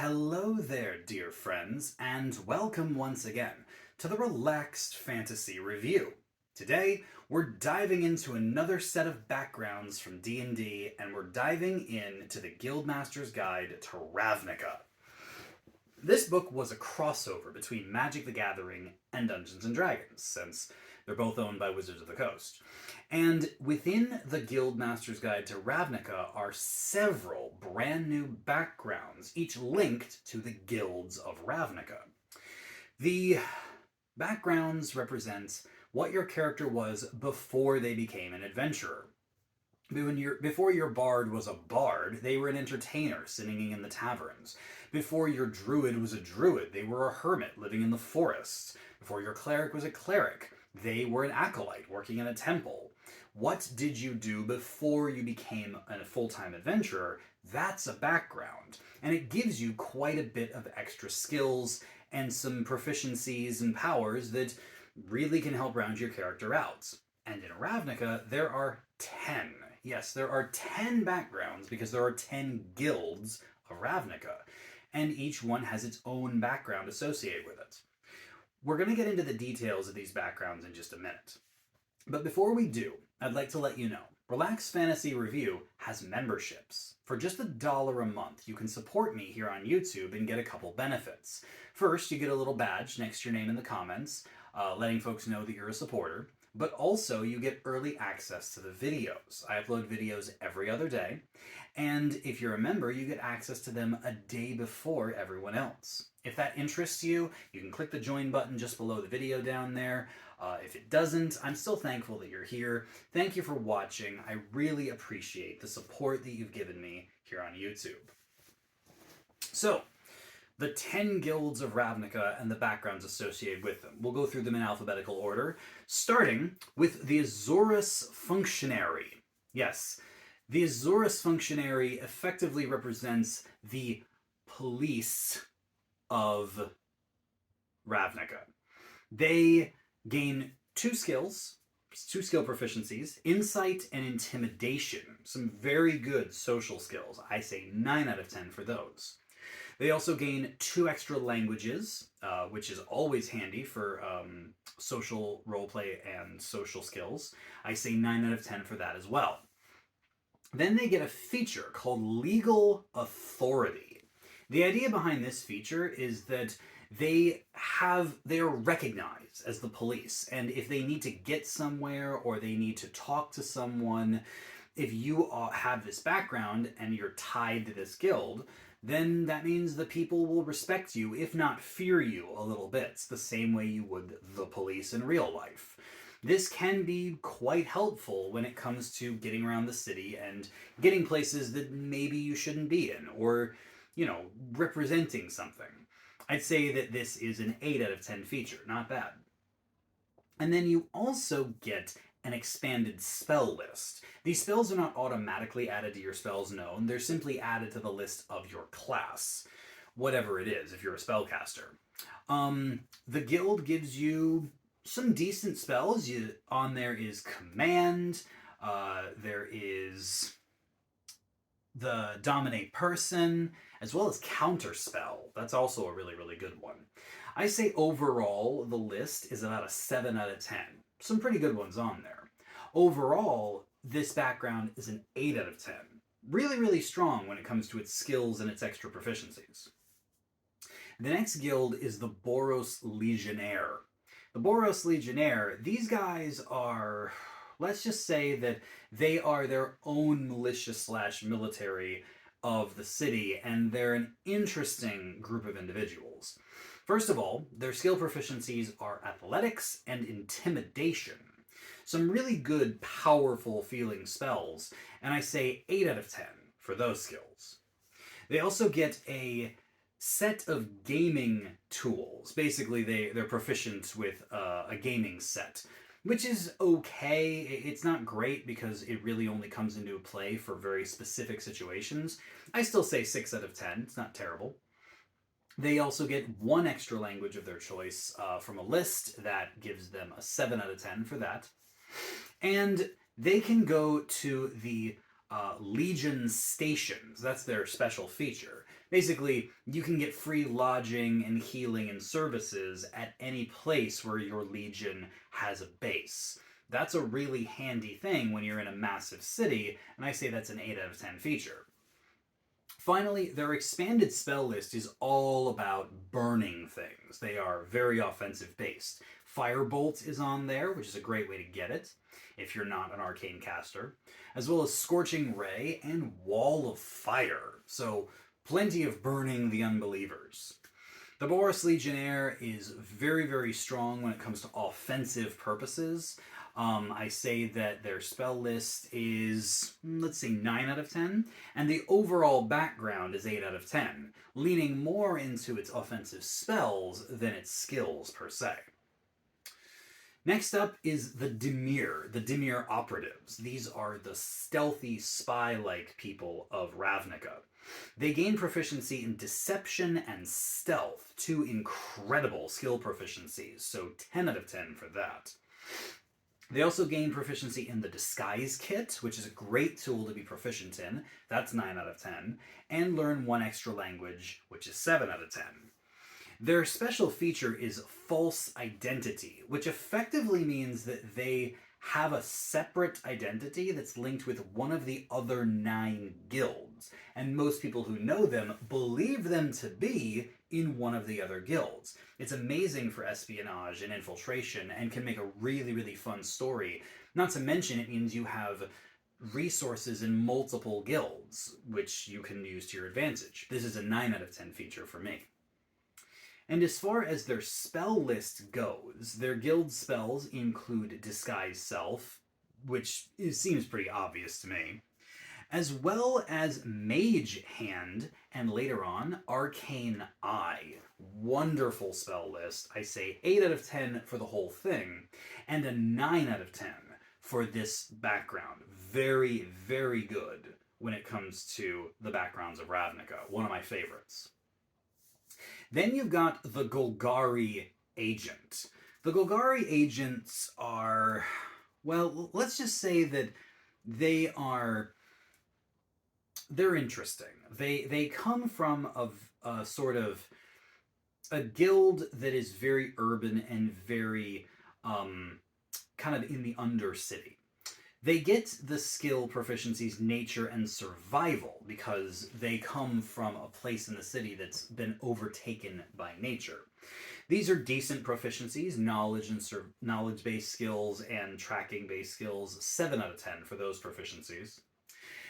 Hello there, dear friends, and welcome once again to the Relaxed Fantasy Review. Today, we're diving into another set of backgrounds from D&D, and we're diving into the Guildmasters Guide to Ravnica. This book was a crossover between Magic the Gathering and Dungeons & Dragons, since they're both owned by Wizards of the Coast. And within the Guildmaster's Guide to Ravnica are several brand new backgrounds, each linked to the guilds of Ravnica. The backgrounds represent what your character was before they became an adventurer. Before your bard was a bard, they were an entertainer singing in the taverns. Before your druid was a druid, they were a hermit living in the forests. Before your cleric was a cleric, they were an acolyte working in a temple. What did you do before you became a full-time adventurer? That's a background, and it gives you quite a bit of extra skills and some proficiencies and powers that really can help round your character out. And in Ravnica, there are 10. Yes, there are 10 backgrounds because there are 10 guilds of Ravnica, and each one has its own background associated with it. We're going to get into the details of these backgrounds in just a minute. But before we do, I'd like to let you know, Relaxed Fantasy Review has memberships. For just $1 a month, you can support me here on YouTube and get a couple benefits. First, you get a little badge next to your name in the comments, letting folks know that you're a supporter. But also, you get early access to the videos. I upload videos every other day, and if you're a member, you get access to them a day before everyone else. If that interests you, you can click the join button just below the video down there. If it doesn't, I'm still thankful that you're here. Thank you for watching. I really appreciate the support that you've given me here on YouTube. So, the 10 guilds of Ravnica and the backgrounds associated with them. We'll go through them in alphabetical order, starting with the Azorus Functionary. Yes, the Azorus Functionary effectively represents the police of Ravnica. They gain two skill proficiencies, Insight and Intimidation. Some very good social skills. I say 9 out of 10 for those. They also gain 2 extra languages, which is always handy for social roleplay and social skills. I say 9 out of 10 for that as well. Then they get a feature called Legal Authority. The idea behind this feature is that they are recognized as the police, and if they need to get somewhere or they need to talk to someone, if you have this background and you're tied to this guild, then that means the people will respect you, if not fear you a little bit. It's the same way you would the police in real life. This can be quite helpful when it comes to getting around the city and getting places that maybe you shouldn't be in, or, representing something. I'd say that this is an 8 out of 10 feature, not bad. And then you also get an expanded spell list. These spells are not automatically added to your spells known, they're simply added to the list of your class, whatever it is, if you're a spellcaster. The guild gives you some decent spells. On there is Command, there is the Dominate Person, as well as Counterspell. That's also a really, really good one. I say overall, the list is about a 7 out of 10. Some pretty good ones on there. Overall, this background is an 8 out of 10. Really, really strong when it comes to its skills and its extra proficiencies. The next guild is the Boros Legionnaire. The Boros Legionnaire, these guys are, let's just say that they are their own militia/military of the city, and they're an interesting group of individuals. First of all, their skill proficiencies are athletics and intimidation. Some really good, powerful feeling spells, and I say 8 out of 10 for those skills. They also get a set of gaming tools. Basically, they're proficient with a gaming set, which is okay. It's not great because it really only comes into play for very specific situations. I still say 6 out of 10. It's not terrible. They also get 1 extra language of their choice from a list that gives them a 7 out of 10 for that. And they can go to the Legion stations. That's their special feature. Basically, you can get free lodging and healing and services at any place where your legion has a base. That's a really handy thing when you're in a massive city, and I say that's an 8 out of 10 feature. Finally, their expanded spell list is all about burning things. They are very offensive based. Firebolt is on there, which is a great way to get it if you're not an arcane caster, as well as Scorching Ray and Wall of Fire. So, plenty of burning the unbelievers. The Boris Legionnaire is very, very strong when it comes to offensive purposes. I say that their spell list is, let's say, 9 out of 10, and the overall background is 8 out of 10, leaning more into its offensive spells than its skills per se. Next up is the Dimir Operatives. These are the stealthy, spy-like people of Ravnica. They gain proficiency in Deception and Stealth, 2 incredible skill proficiencies, so 10 out of 10 for that. They also gain proficiency in the Disguise Kit, which is a great tool to be proficient in, that's 9 out of 10, and learn 1 extra language, which is 7 out of 10. Their special feature is False Identity, which effectively means that they have a separate identity that's linked with one of the other 9 guilds, and most people who know them believe them to be in one of the other guilds. It's amazing for espionage and infiltration and can make a really, really fun story. Not to mention it means you have resources in multiple guilds, which you can use to your advantage. This is a 9 out of 10 feature for me. And as far as their spell list goes, their guild spells include Disguise Self, which seems pretty obvious to me, as well as Mage Hand, and later on, Arcane Eye. Wonderful spell list. I say 8 out of 10 for the whole thing, and a 9 out of 10 for this background. Very, very good when it comes to the backgrounds of Ravnica. One of my favorites. Then you've got the Golgari Agent. The Golgari Agents are, well, let's just say that they're interesting. They come from a sort of a guild that is very urban and very kind of in the Undercity. They get the skill proficiencies Nature and Survival because they come from a place in the city that's been overtaken by nature. These are decent proficiencies, knowledge-based skills and tracking-based skills, 7 out of 10 for those proficiencies.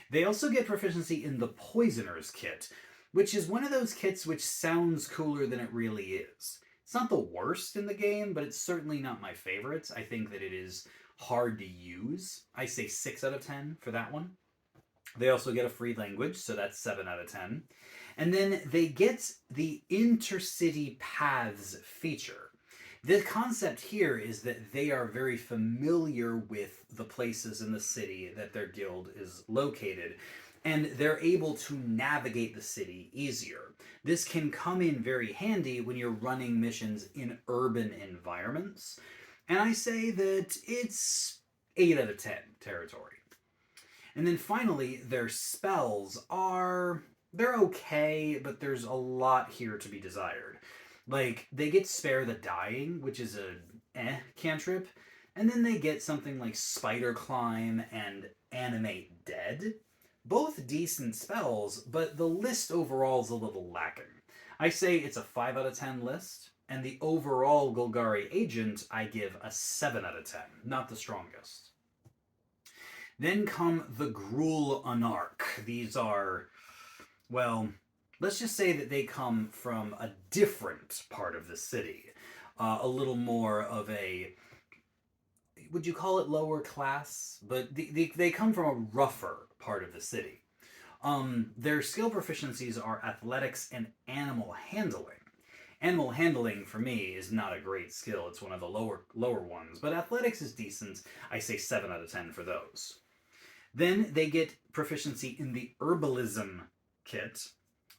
They also get proficiency in the Poisoner's Kit, which is one of those kits which sounds cooler than it really is. It's not the worst in the game, but it's certainly not my favorite. I think that it is hard to use. I say 6 out of 10 for that one. They also get a free language, so that's 7 out of 10. And then they get the Intercity Paths feature. The concept here is that they are very familiar with the places in the city that their guild is located, and they're able to navigate the city easier. This can come in very handy when you're running missions in urban environments, and I say that it's 8 out of 10 territory. And then finally, their spells they're okay, but there's a lot here to be desired. Like, they get Spare the Dying, which is a cantrip, and then they get something like Spider Climb and Animate Dead. Both decent spells, but the list overall is a little lacking. I say it's a 5 out of 10 list, and the overall Golgari Agent I give a 7 out of 10, not the strongest. Then come the Gruul Anarch. These are, well, let's just say that they come from a different part of the city. A little more of a, would you call it lower class? But they come from a rougher part of the city. Their skill proficiencies are Athletics and Animal Handling. Animal Handling, for me, is not a great skill. It's one of the lower ones. But Athletics is decent. I say 7 out of 10 for those. Then they get proficiency in the Herbalism Kit,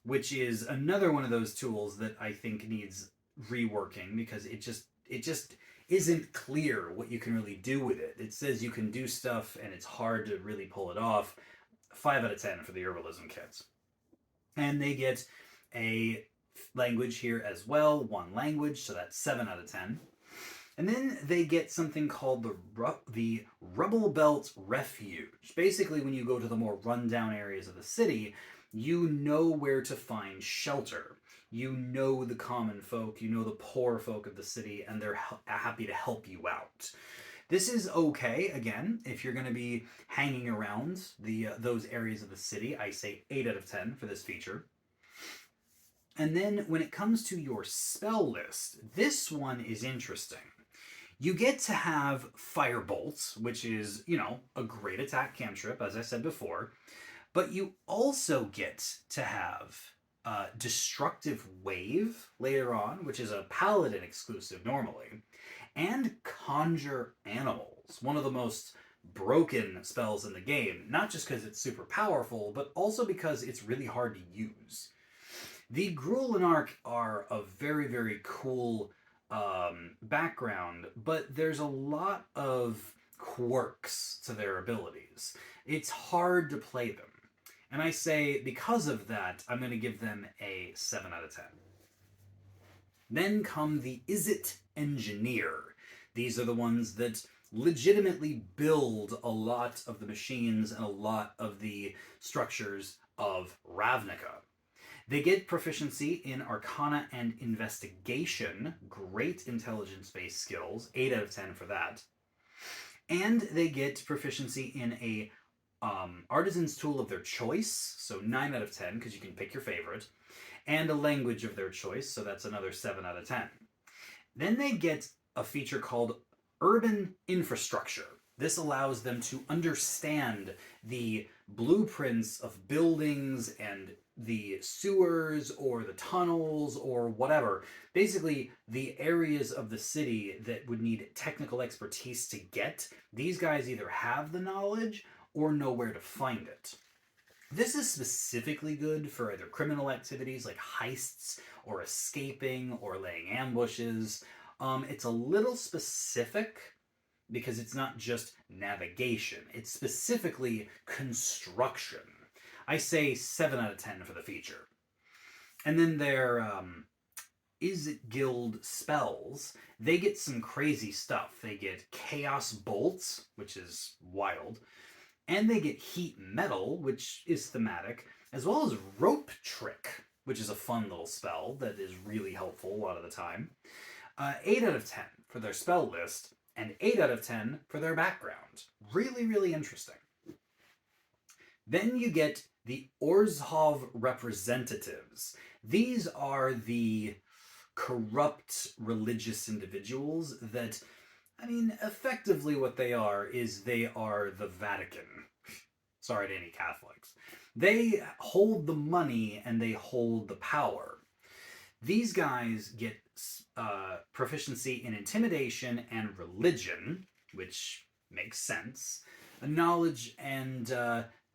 which is another one of those tools that I think needs reworking because it just isn't clear what you can really do with it. It says you can do stuff and it's hard to really pull it off. 5 out of 10 for the Herbalism Kits. And they get a language here as well, 1 language, so that's 7 out of 10. And then they get something called the Rubble Belt Refuge. Basically, when you go to the more rundown areas of the city, you know where to find shelter. You know the common folk, you know the poor folk of the city, and they're happy to help you out. This is okay, again, if you're going to be hanging around those areas of the city. I say 8 out of 10 for this feature. And then when it comes to your spell list, this one is interesting. You get to have Firebolt, which is, a great attack cantrip, as I said before, but you also get to have Destructive Wave later on, which is a Paladin exclusive normally, and Conjure Animals, one of the most broken spells in the game, not just because it's super powerful, but also because it's really hard to use. The Gruul and Arc are a very, very cool background, but there's a lot of quirks to their abilities. It's hard to play them. And I say, because of that, I'm going to give them a 7 out of 10. Then come the Izzet Engineer. These are the ones that legitimately build a lot of the machines and a lot of the structures of Ravnica. They get proficiency in Arcana and Investigation, great intelligence-based skills, 8 out of 10 for that. And they get proficiency in a Artisan's Tool of their choice, so 9 out of 10, because you can pick your favorite, and a language of their choice, so that's another 7 out of 10. Then they get a feature called Urban Infrastructure. This allows them to understand the blueprints of buildings and the sewers or the tunnels or whatever. Basically, the areas of the city that would need technical expertise to get, these guys either have the knowledge or know where to find it. This is specifically good for either criminal activities like heists or escaping or laying ambushes. It's a little specific because it's not just navigation. It's specifically construction. I say 7 out of 10 for the feature. And then their Izzet Guild spells, they get some crazy stuff. They get Chaos Bolts, which is wild, and they get Heat Metal, which is thematic, as well as Rope Trick, which is a fun little spell that is really helpful a lot of the time. 8 out of 10 for their spell list, and 8 out of 10 for their background. Really, really interesting. Then you get the Orzhov Representatives. These are the corrupt religious individuals that, effectively what they are is they are the Vatican. Sorry to any Catholics. They hold the money and they hold the power. These guys get proficiency in Intimidation and Religion, which makes sense. A knowledge and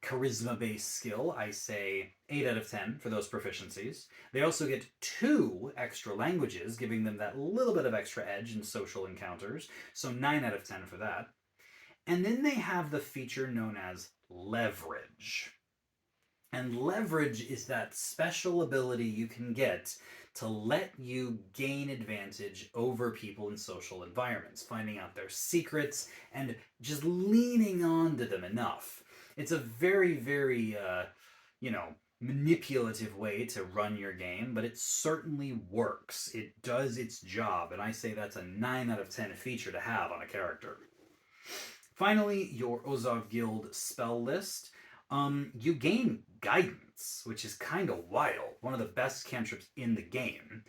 charisma-based skill, I say 8 out of 10 for those proficiencies. They also get 2 extra languages, giving them that little bit of extra edge in social encounters, so 9 out of 10 for that. And then they have the feature known as Leverage. And Leverage is that special ability you can get to let you gain advantage over people in social environments, finding out their secrets and just leaning onto them enough. It's a very, very, manipulative way to run your game, but it certainly works. It does its job, and I say that's a 9 out of 10 feature to have on a character. Finally, your Orzhov Guild spell list. You gain Guidance, which is kind of wild, one of the best cantrips in the game,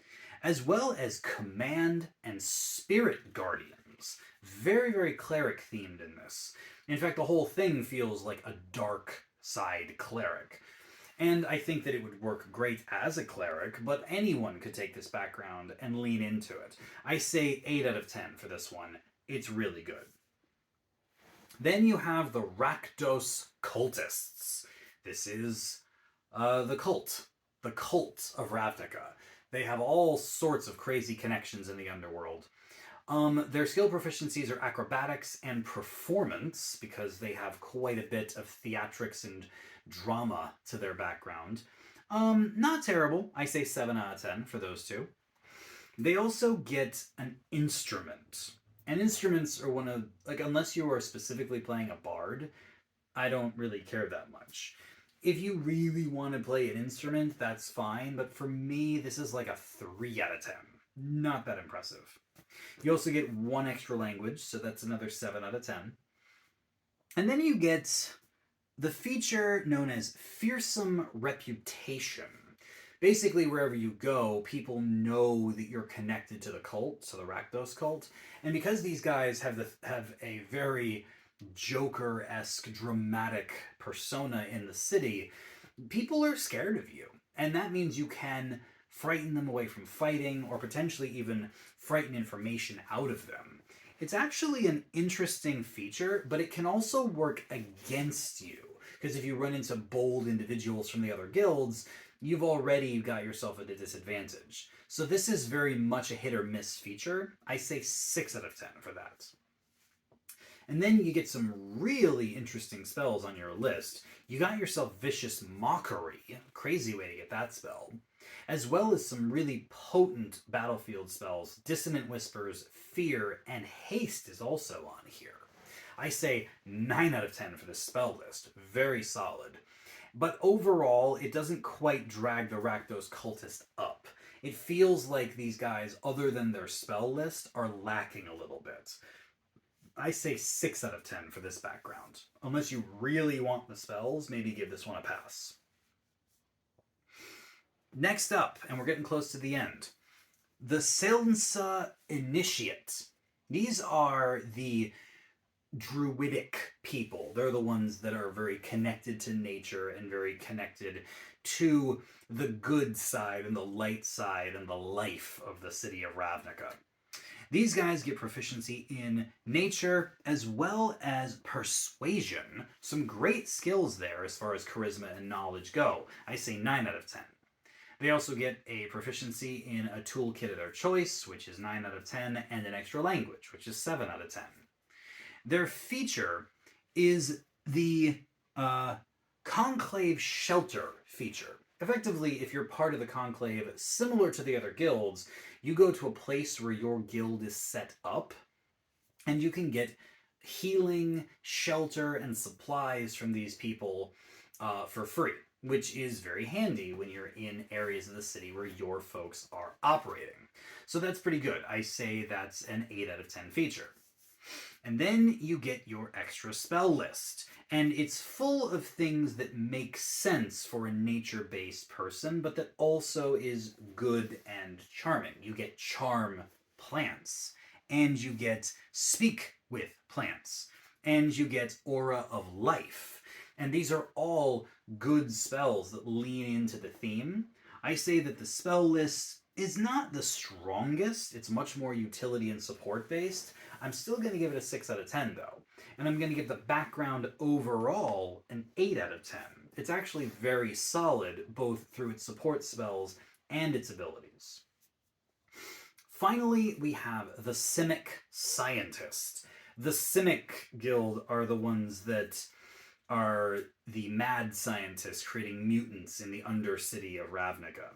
as well as Command and Spirit Guardians. Very, very cleric themed in this. In fact, the whole thing feels like a dark side cleric. And I think that it would work great as a cleric, but anyone could take this background and lean into it. I say 8 out of 10 for this one. It's really good. Then you have the Rakdos Cultists. This is the cult of Ravnica. They have all sorts of crazy connections in the underworld. Their skill proficiencies are acrobatics and performance, because they have quite a bit of theatrics and drama to their background. Not terrible. I say 7 out of 10 for those two. They also get an instrument. And instruments are one of, like, unless you are specifically playing a bard, I don't really care that much. If you really want to play an instrument, that's fine, but for me, this is like a 3 out of 10. Not that impressive. You also get one extra language, so that's another 7 out of 10. And then you get the feature known as Fearsome Reputation. Basically, wherever you go, people know that you're connected to the cult, so the Rakdos cult. And because these guys have a very Joker-esque, dramatic persona in the city, people are scared of you. And that means you can frighten them away from fighting, or potentially even frighten information out of them. It's actually an interesting feature, but it can also work against you. Because if you run into bold individuals from the other guilds, you've already got yourself at a disadvantage. So this is very much a hit or miss feature. I say 6 out of 10 for that. And then you get some really interesting spells on your list. You got yourself Vicious Mockery, crazy way to get that spell, as well as some really potent battlefield spells. Dissonant Whispers, Fear, and Haste is also on here. I say 9 out of 10 for this spell list. Very solid. But overall, it doesn't quite drag the Rakdos cultist up. It feels like these guys, other than their spell list, are lacking a little bit. I say 6 out of 10 for this background. Unless you really want the spells, maybe give this one a pass. Next up, and we're getting close to the end, the Silnsa Initiate. These are the druidic people. They're the ones that are very connected to nature and very connected to the good side and the light side and the life of the city of Ravnica. These guys get proficiency in nature as well as persuasion. Some great skills there as far as charisma and knowledge go. I say 9 out of 10. They also get a proficiency in a toolkit of their choice, which is 9 out of 10, and an extra language, which is 7 out of 10. Their feature is the Conclave Shelter feature. Effectively, if you're part of the Conclave, similar to the other guilds, you go to a place where your guild is set up, and you can get healing, shelter, and supplies from these people for free, which is very handy when you're in areas of the city where your folks are operating. So that's pretty good. I say that's an 8 out of 10 feature. And then you get your extra spell list. And it's full of things that make sense for a nature-based person, but that also is good and charming. You get Charm Plants, and you get Speak with Plants, and you get Aura of Life. And these are all good spells that lean into the theme. I say that the spell list is not the strongest. It's much more utility and support-based. I'm still going to give it a 6 out of 10, though. And I'm going to give the background overall an 8 out of 10. It's actually very solid, both through its support spells and its abilities. Finally, we have the Simic Scientist. The Simic Guild are the ones that are the mad scientists creating mutants in the Undercity of Ravnica.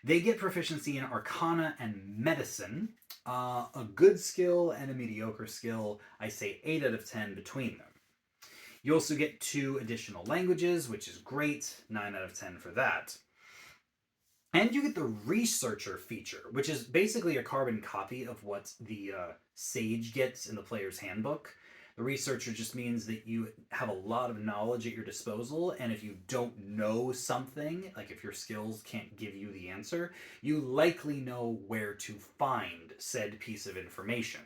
They get proficiency in Arcana and Medicine, a good skill and a mediocre skill. I say 8 out of 10 between them. You also get 2 additional languages, which is great, 9 out of 10 for that. And you get the Researcher feature, which is basically a carbon copy of what the Sage gets in the player's handbook. The Researcher just means that you have a lot of knowledge at your disposal, and if you don't know something, like if your skills can't give you the answer, you likely know where to find said piece of information.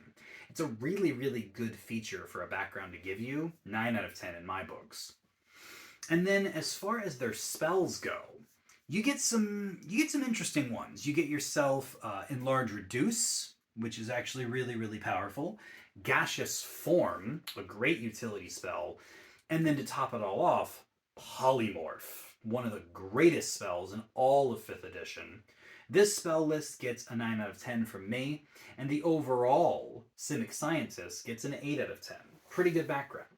It's a really, really good feature for a background to give you. 9 out of 10 in my books. And then as far as their spells go, you get some interesting ones. You get yourself Enlarge Reduce, which is actually really, really powerful. Gaseous Form, a great utility spell. And then to top it all off, Polymorph, one of the greatest spells in all of 5th edition. This spell list gets a 9 out of 10 from me, and the overall Simic Scientist gets an 8 out of 10. Pretty good background.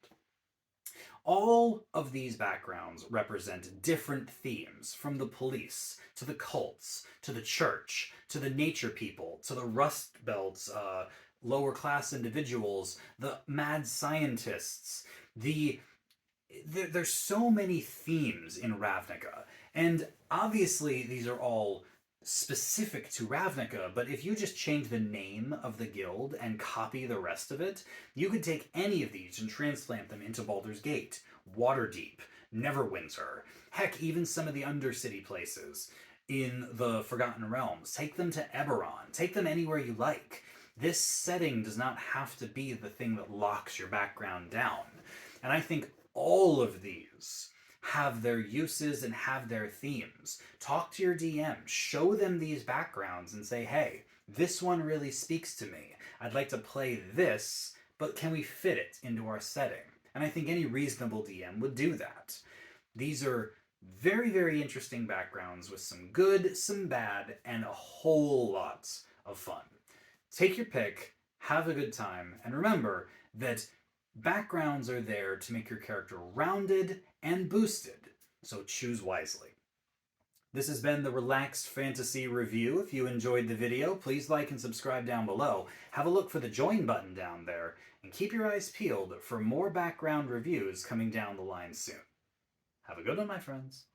All of these backgrounds represent different themes, from the police, to the cults, to the church, to the nature people, to the Rust Belts, lower class individuals, the mad scientists, there's so many themes in Ravnica, and obviously these are all specific to Ravnica, but if you just change the name of the guild and copy the rest of it, you could take any of these and transplant them into Baldur's Gate, Waterdeep, Neverwinter, heck, even some of the Undercity places in the Forgotten Realms. Take them to Eberron, take them anywhere you like. This setting does not have to be the thing that locks your background down. And I think all of these have their uses and have their themes. Talk to your DM, show them these backgrounds and say, hey, this one really speaks to me. I'd like to play this, but can we fit it into our setting? And I think any reasonable DM would do that. These are very, very interesting backgrounds with some good, some bad, and a whole lot of fun. Take your pick, have a good time, and remember that backgrounds are there to make your character rounded and boosted, so choose wisely. This has been the Relaxed Fantasy Review. If you enjoyed the video, please like and subscribe down below. Have a look for the join button down there, and keep your eyes peeled for more background reviews coming down the line soon. Have a good one, my friends.